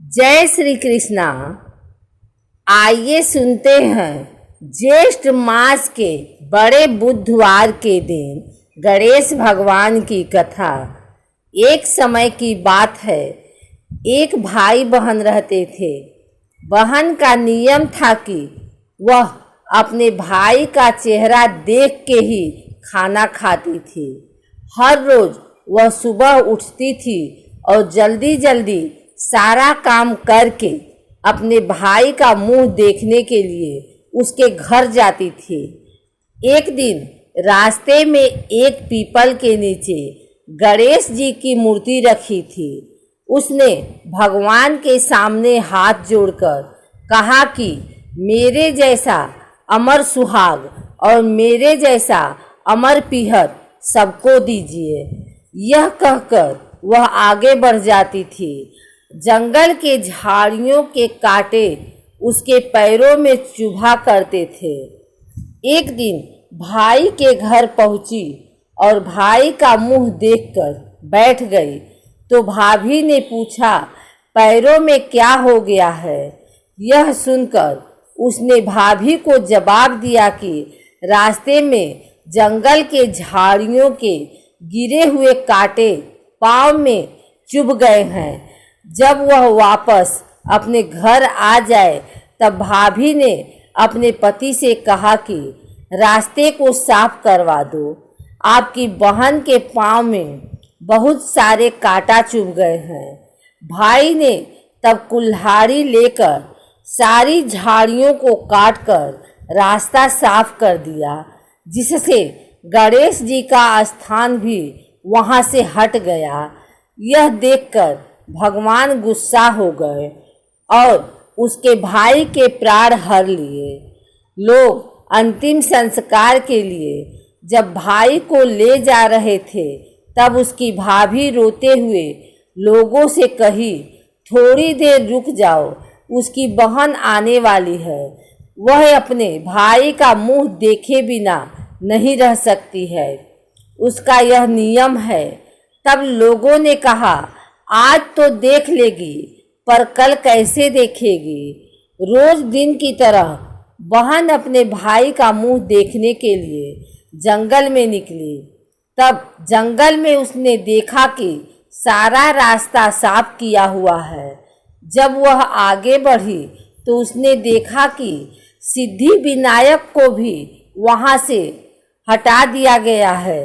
जय श्री कृष्णा। आइए सुनते हैं ज्येष्ठ मास के बड़े बुधवार के दिन गणेश भगवान की कथा। एक समय की बात है, एक भाई बहन रहते थे। बहन का नियम था कि वह अपने भाई का चेहरा देख के ही खाना खाती थी। हर रोज वह सुबह उठती थी और जल्दी जल्दी सारा काम करके अपने भाई का मुंह देखने के लिए उसके घर जाती थी। एक दिन रास्ते में एक पीपल के नीचे गणेश जी की मूर्ति रखी थी। उसने भगवान के सामने हाथ जोड़कर कहा कि मेरे जैसा अमर सुहाग और मेरे जैसा अमर पीहर सबको दीजिए। यह कहकर वह आगे बढ़ जाती थी। जंगल के झाड़ियों के कांटे उसके पैरों में चुभा करते थे। एक दिन भाई के घर पहुंची और भाई का मुंह देखकर बैठ गई तो भाभी ने पूछा, पैरों में क्या हो गया है? यह सुनकर उसने भाभी को जवाब दिया कि रास्ते में जंगल के झाड़ियों के गिरे हुए कांटे पांव में चुभ गए हैं। जब वह वापस अपने घर आ जाए तब भाभी ने अपने पति से कहा कि रास्ते को साफ करवा दो, आपकी बहन के पांव में बहुत सारे कांटा चुभ गए हैं। भाई ने तब कुल्हाड़ी लेकर सारी झाड़ियों को काटकर रास्ता साफ कर दिया, जिससे गणेश जी का स्थान भी वहां से हट गया। यह देखकर भगवान गुस्सा हो गए और उसके भाई के प्राण हर लिए। लोग अंतिम संस्कार के लिए जब भाई को ले जा रहे थे तब उसकी भाभी रोते हुए लोगों से कही, थोड़ी देर रुक जाओ, उसकी बहन आने वाली है। वह अपने भाई का मुंह देखे बिना नहीं रह सकती है, उसका यह नियम है। तब लोगों ने कहा, आज तो देख लेगी पर कल कैसे देखेगी? रोज दिन की तरह बहन अपने भाई का मुंह देखने के लिए जंगल में निकली। तब जंगल में उसने देखा कि सारा रास्ता साफ किया हुआ है। जब वह आगे बढ़ी तो उसने देखा कि सिद्धि विनायक को भी वहां से हटा दिया गया है।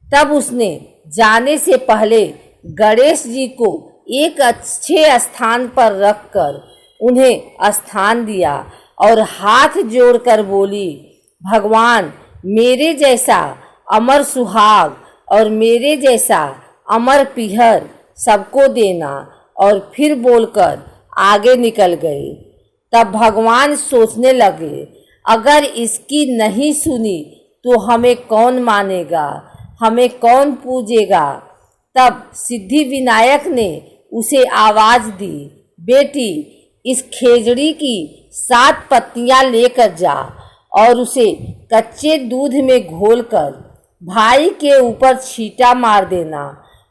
तब उसने जाने से पहले गणेश जी को एक अच्छे स्थान पर रखकर उन्हें स्थान दिया और हाथ जोड़कर बोली, भगवान मेरे जैसा अमर सुहाग और मेरे जैसा अमर पीहर सबको देना। और फिर बोलकर आगे निकल गई। तब भगवान सोचने लगे, अगर इसकी नहीं सुनी तो हमें कौन मानेगा, हमें कौन पूजेगा? तब सिद्धि विनायक ने उसे आवाज दी, बेटी इस खेजड़ी की 7 पत्तियां लेकर जा और उसे कच्चे दूध में घोलकर भाई के ऊपर छींटा मार देना,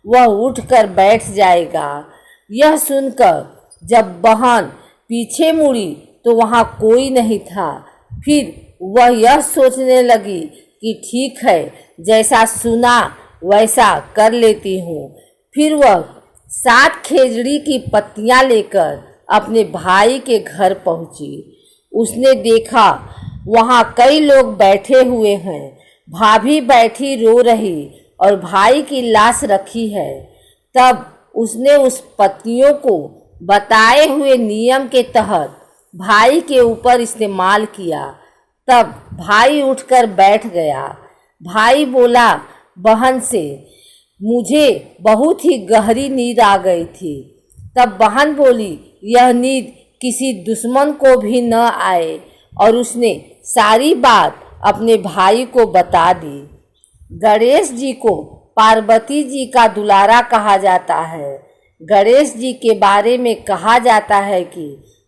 वह उठकर बैठ जाएगा। यह सुनकर जब बहन पीछे मुड़ी तो वहां कोई नहीं था। फिर वह यह सोचने लगी कि ठीक है, जैसा सुना वैसा कर लेती हूँ। फिर वह 7 खेजड़ी की पत्तियां लेकर अपने भाई के घर पहुंची। उसने देखा वहां कई लोग बैठे हुए हैं। भाभी बैठी रो रही और भाई की लाश रखी है। तब उसने उस पत्तियों को बताए हुए नियम के तहत भाई के ऊपर इस्तेमाल किया। तब भाई उठकर बैठ गया। भाई बोला बहन से, मुझे बहुत ही गहरी नींद आ गई थी। तब बहन बोली, यह नींद किसी दुश्मन को भी न आए, और उसने सारी बात अपने भाई को बता दी। गणेश जी को पार्वती जी का दुलारा कहा जाता है। गणेश जी के बारे में कहा जाता है कि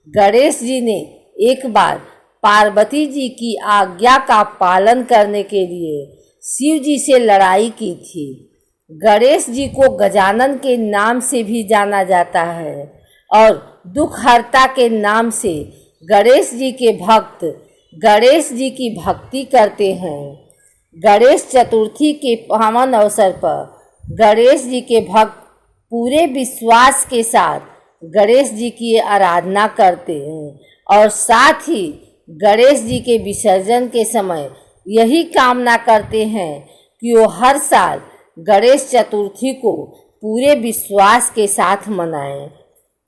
गणेश जी ने एक बार पार्वती जी की आज्ञा का पालन करने के लिए शिव जी से लड़ाई की थी। गणेश जी को गजानन के नाम से भी जाना जाता है। और दुखहर्ता के नाम से गणेश जी के भक्त गणेश जी की भक्ति करते हैं। गणेश चतुर्थी के पावन अवसर पर गणेश जी के भक्त पूरे विश्वास के साथ गणेश जी की आराधना करते हैं और साथ ही गणेश जी के विसर्जन के समय यही कामना करते हैं कि वो हर साल गणेश चतुर्थी को पूरे विश्वास के साथ मनाएं।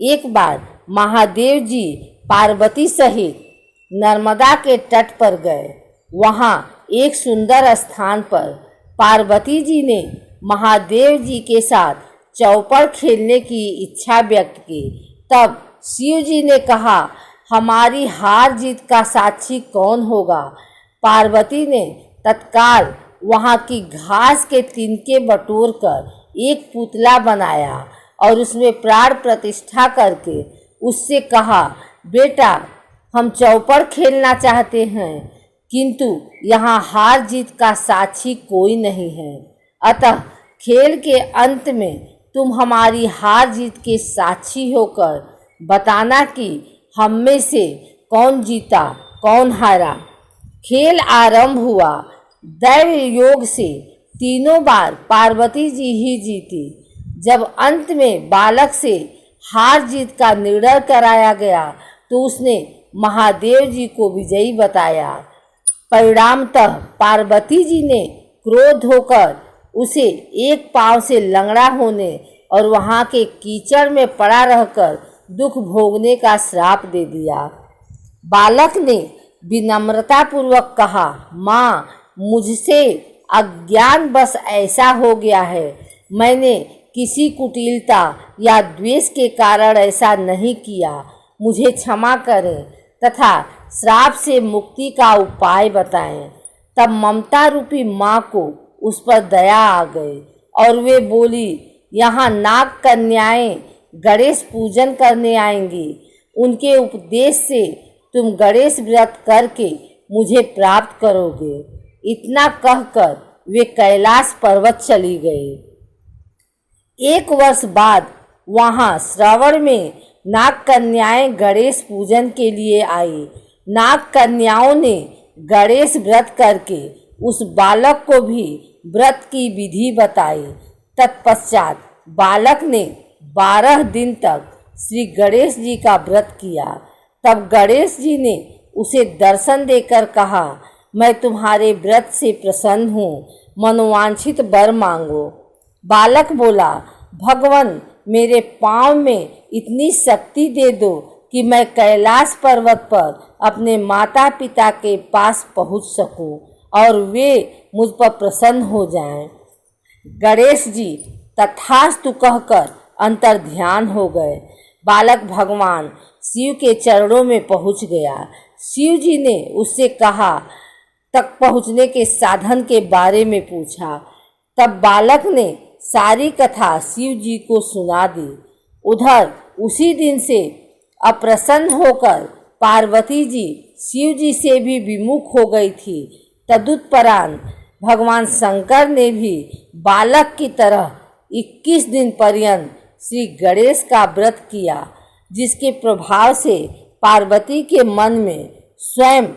एक बार महादेव जी पार्वती सहित नर्मदा के तट पर गए। वहाँ एक सुंदर स्थान पर पार्वती जी ने महादेव जी के साथ चौपड़ खेलने की इच्छा व्यक्त की। तब शिव जी ने कहा, हमारी हार जीत का साक्षी कौन होगा? पार्वती ने तत्काल वहाँ की घास के तिनके बटोर कर एक पुतला बनाया और उसमें प्राण प्रतिष्ठा करके उससे कहा, बेटा हम चौपड़ खेलना चाहते हैं, किंतु यहाँ हार जीत का साक्षी कोई नहीं है। अतः खेल के अंत में तुम हमारी हार जीत के साक्षी होकर बताना कि हम में से कौन जीता कौन हारा। खेल आरंभ हुआ। दैव योग से तीनों बार पार्वती जी ही जीती। जब अंत में बालक से हार जीत का निर्णय कराया गया तो उसने महादेव जी को विजयी बताया। परिणामतः पार्वती जी ने क्रोध होकर उसे एक पांव से लंगड़ा होने और वहाँ के कीचड़ में पड़ा रहकर दुख भोगने का श्राप दे दिया। बालक ने विनम्रता पूर्वक कहा, माँ मुझसे अज्ञान बस ऐसा हो गया है, मैंने किसी कुटिलता या द्वेष के कारण ऐसा नहीं किया, मुझे क्षमा करें तथा श्राप से मुक्ति का उपाय बताएं। तब ममता रूपी माँ को उस पर दया आ गई और वे बोली, यहाँ नाग कन्याएं गणेश पूजन करने आएंगी, उनके उपदेश से तुम गणेश व्रत करके मुझे प्राप्त करोगे। इतना कहकर वे कैलाश पर्वत चली गई। एक वर्ष बाद वहाँ श्रावण में नाग कन्याएं गणेश पूजन के लिए आई। नाग कन्याओं ने गणेश व्रत करके उस बालक को भी व्रत की विधि बताई। तत्पश्चात बालक ने 12 दिन तक श्री गणेश जी का व्रत किया। तब गणेश जी ने उसे दर्शन देकर कहा, मैं तुम्हारे व्रत से प्रसन्न हूँ, मनोवांछित वर मांगो। बालक बोला, भगवान मेरे पाँव में इतनी शक्ति दे दो कि मैं कैलाश पर्वत पर अपने माता पिता के पास पहुँच सकूँ और वे मुझ पर प्रसन्न हो जाएं। गणेश जी तथास्तु कहकर अंतर ध्यान हो गए। बालक भगवान शिव के चरणों में पहुँच गया। शिव जी ने उससे कहा तक पहुँचने के साधन के बारे में पूछा। तब बालक ने सारी कथा शिव जी को सुना दी। उधर उसी दिन से अप्रसन्न होकर पार्वती जी शिव जी से भी विमुख हो गई थी। तदुत्तरांत भगवान शंकर ने भी बालक की तरह 21 दिन पर्यंत श्री गणेश का व्रत किया, जिसके प्रभाव से पार्वती के मन में स्वयं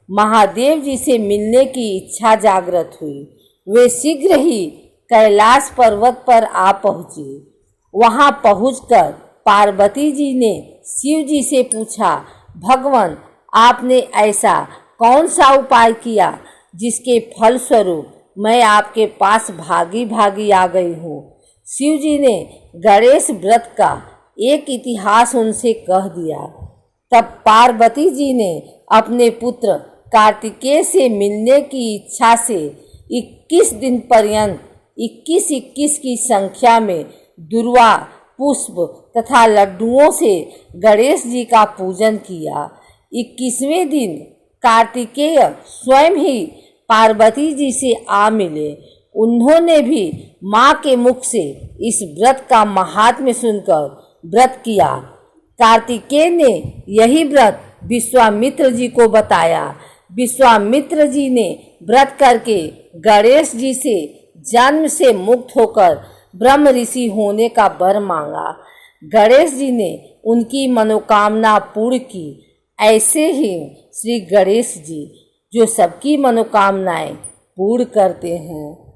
महादेव जी से मिलने की इच्छा जागृत हुई। वे शीघ्र ही कैलाश पर्वत पर आ पहुँची। वहाँ पहुंचकर पार्वती जी ने शिव जी से पूछा, भगवान आपने ऐसा कौन सा उपाय किया जिसके फल स्वरूप मैं आपके पास भागी भागी आ गई हूँ। शिव जी ने गणेश व्रत का एक इतिहास उनसे कह दिया। तब पार्वती जी ने अपने पुत्र कार्तिकेय से मिलने की इच्छा से 21 दिन पर्यंत 21-21 की संख्या में दुर्वा पुष्प तथा लड्डुओं से गणेश जी का पूजन किया। 21वें दिन कार्तिकेय स्वयं ही पार्वती जी से आ मिले। उन्होंने भी माँ के मुख से इस व्रत का महात्म्य सुनकर व्रत किया। कार्तिकेय ने यही व्रत विश्वामित्र जी को बताया। विश्वामित्र जी ने व्रत करके गणेश जी से जन्म से मुक्त होकर ब्रह्म ऋषि होने का वर मांगा। गणेश जी ने उनकी मनोकामना पूर्ण की। ऐसे ही श्री गणेश जी जो सबकी मनोकामनाएं पूर्ण करते हैं,